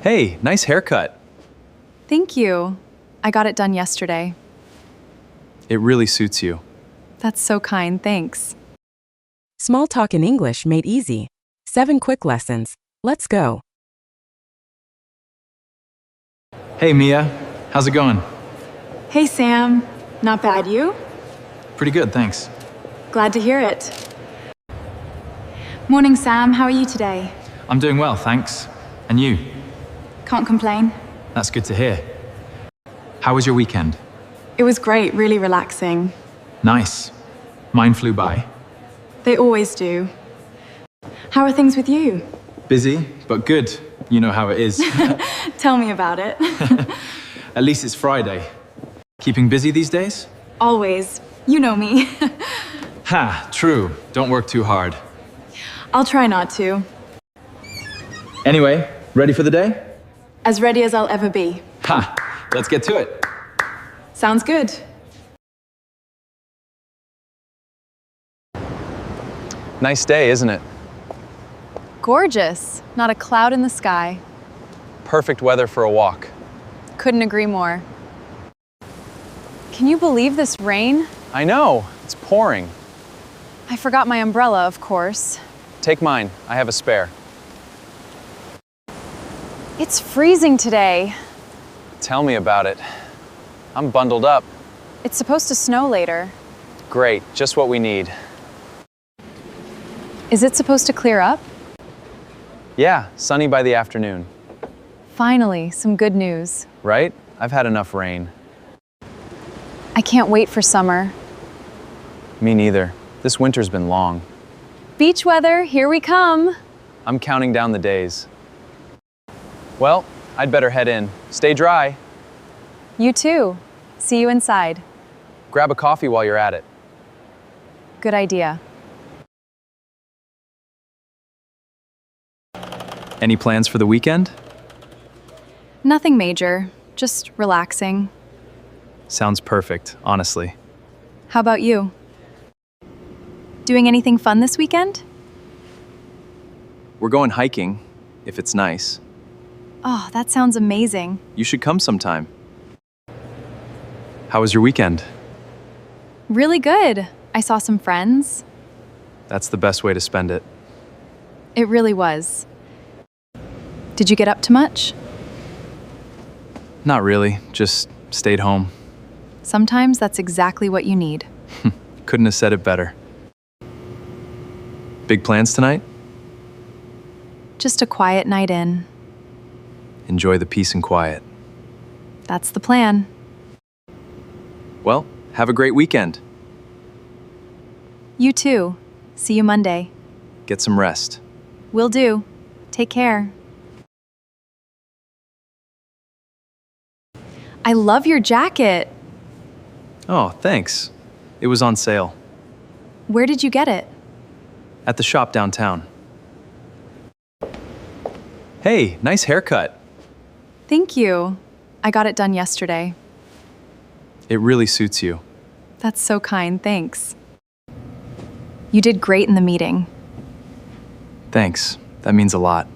Hey, nice haircut. Thank you. I got it done yesterday. It really suits you. That's so kind, thanks. Small talk in English made easy. 7 quick lessons. Let's go. Hey, Mia. How's it going? Hey, Sam. Not bad, you? Pretty good, thanks. Glad to hear it. Morning, Sam. How are you today? I'm doing well, thanks. And you? Can't complain. That's good to hear. How was your weekend? It was great, really relaxing. Nice. Mine flew by. They always do. How are things with you? Busy, but good. You know how it is. Tell me about it. At least it's Friday. Keeping busy these days? Always. You know me. Ha, true. Don't work too hard. I'll try not to. Anyway, ready for the day? As ready as I'll ever be. Ha, let's get to it. Sounds good. Nice day, isn't it? Gorgeous. Not a cloud in the sky. Perfect weather for a walk. Couldn't agree more. Can you believe this rain? I know, it's pouring. I forgot my umbrella, of course. Take mine, I have a spare. It's freezing today. Tell me about it. I'm bundled up. It's supposed to snow later. Great, just what we need. Is it supposed to clear up? Yeah, sunny by the afternoon. Finally, some good news. Right? I've had enough rain. I can't wait for summer. Me neither. This winter's been long. Beach weather, here we come. I'm counting down the days. Well, I'd better head in. Stay dry. You too. See you inside. Grab a coffee while you're at it. Good idea. Any plans for the weekend? Nothing major, just relaxing. Sounds perfect, honestly. How about you? Doing anything fun this weekend? We're going hiking, if it's nice. Oh, that sounds amazing. You should come sometime. How was your weekend? Really good. I saw some friends. That's the best way to spend it. It really was. Did you get up to much? Not really, just stayed home. Sometimes that's exactly what you need. Couldn't have said it better. Big plans tonight? Just a quiet night in. Enjoy the peace and quiet. That's the plan. Well, have a great weekend. You too. See you Monday. Get some rest. Will do. Take care. I love your jacket. Oh, thanks. It was on sale. Where did you get it? At the shop downtown. Hey, nice haircut. Thank you. I got it done yesterday. It really suits you. That's so kind, thanks. You did great in the meeting. Thanks. That means a lot.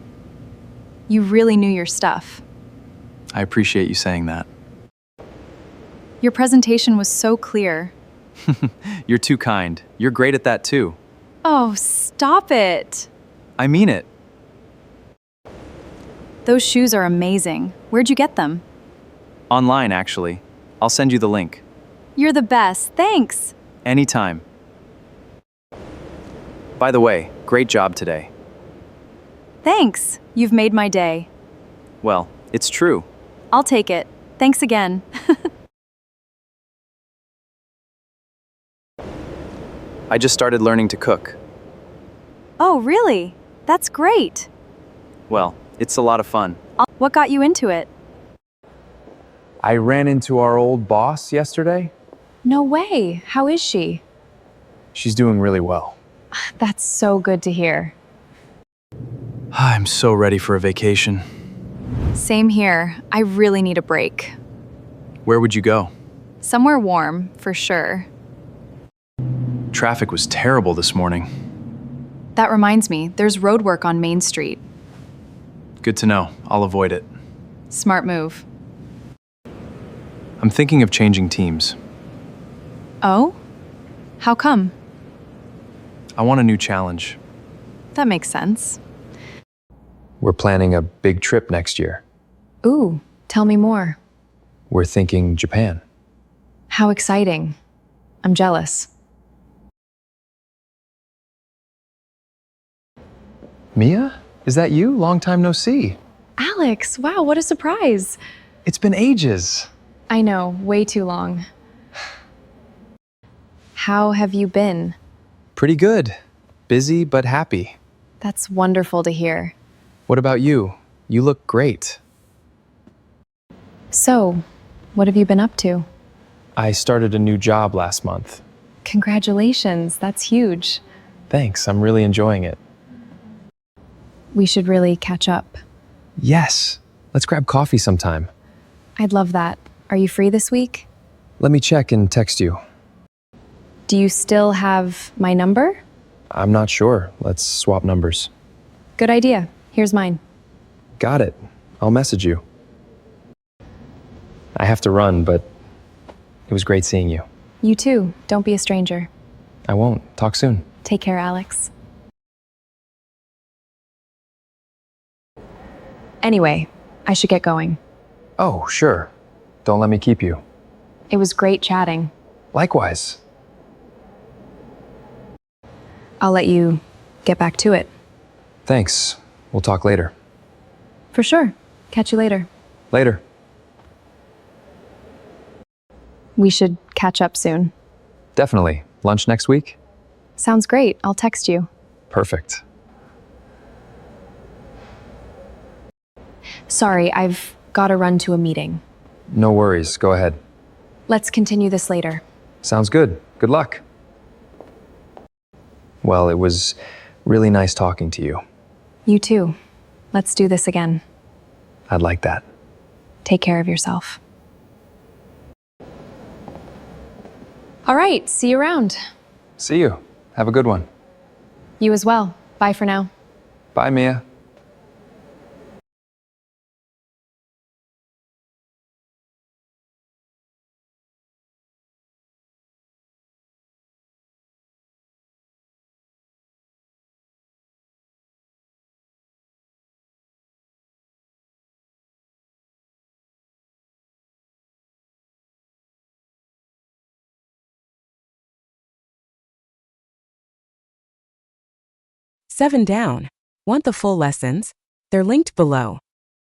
You really knew your stuff. I appreciate you saying that. Your presentation was so clear. You're too kind. You're great at that too. Oh, stop it. I mean it. Those shoes are amazing. Where'd you get them? Online, actually. I'll send you the link. You're the best, thanks. Anytime. By the way, great job today. Thanks. You've made my day. Well, it's true. I'll take it. Thanks again. I just started learning to cook. Oh, really? That's great. Well, it's a lot of fun. What got you into it? I ran into our old boss yesterday. No way. How is she? She's doing really well. That's so good to hear. I'm so ready for a vacation. Same here. I really need a break. Where would you go? Somewhere warm, for sure. Traffic was terrible this morning. That reminds me, there's road work on Main Street. Good to know. I'll avoid it. Smart move. I'm thinking of changing teams. Oh? How come? I want a new challenge. That makes sense. We're planning a big trip next year. Ooh, tell me more. We're thinking Japan. How exciting. I'm jealous. Mia? Is that you? Long time no see. Alex, wow, what a surprise. It's been ages. I know, way too long. How have you been? Pretty good. Busy but happy. That's wonderful to hear. What about you? You look great. So, what have you been up to? I started a new job last month. Congratulations, that's huge. Thanks, I'm really enjoying it. We should really catch up. Yes. Let's grab coffee sometime. I'd love that. Are you free this week? Let me check and text you. Do you still have my number? I'm not sure. Let's swap numbers. Good idea. Here's mine. Got it. I'll message you. I have to run, but it was great seeing you. You too. Don't be a stranger. I won't. Talk soon. Take care, Alex. Anyway, I should get going. Oh, sure. Don't let me keep you. It was great chatting. Likewise. I'll let you get back to it. Thanks. We'll talk later. For sure. Catch you later. Later. We should catch up soon. Definitely. Lunch next week? Sounds great. I'll text you. Perfect. Sorry, I've got to run to a meeting. No worries. Go ahead. Let's continue this later. Sounds good. Good luck. Well, it was really nice talking to you. You too. Let's do this again. I'd like that. Take care of yourself. All right, see you around. See you. Have a good one. You as well. Bye for now. Bye, Mia. Seven down. Want the full lessons? They're linked below.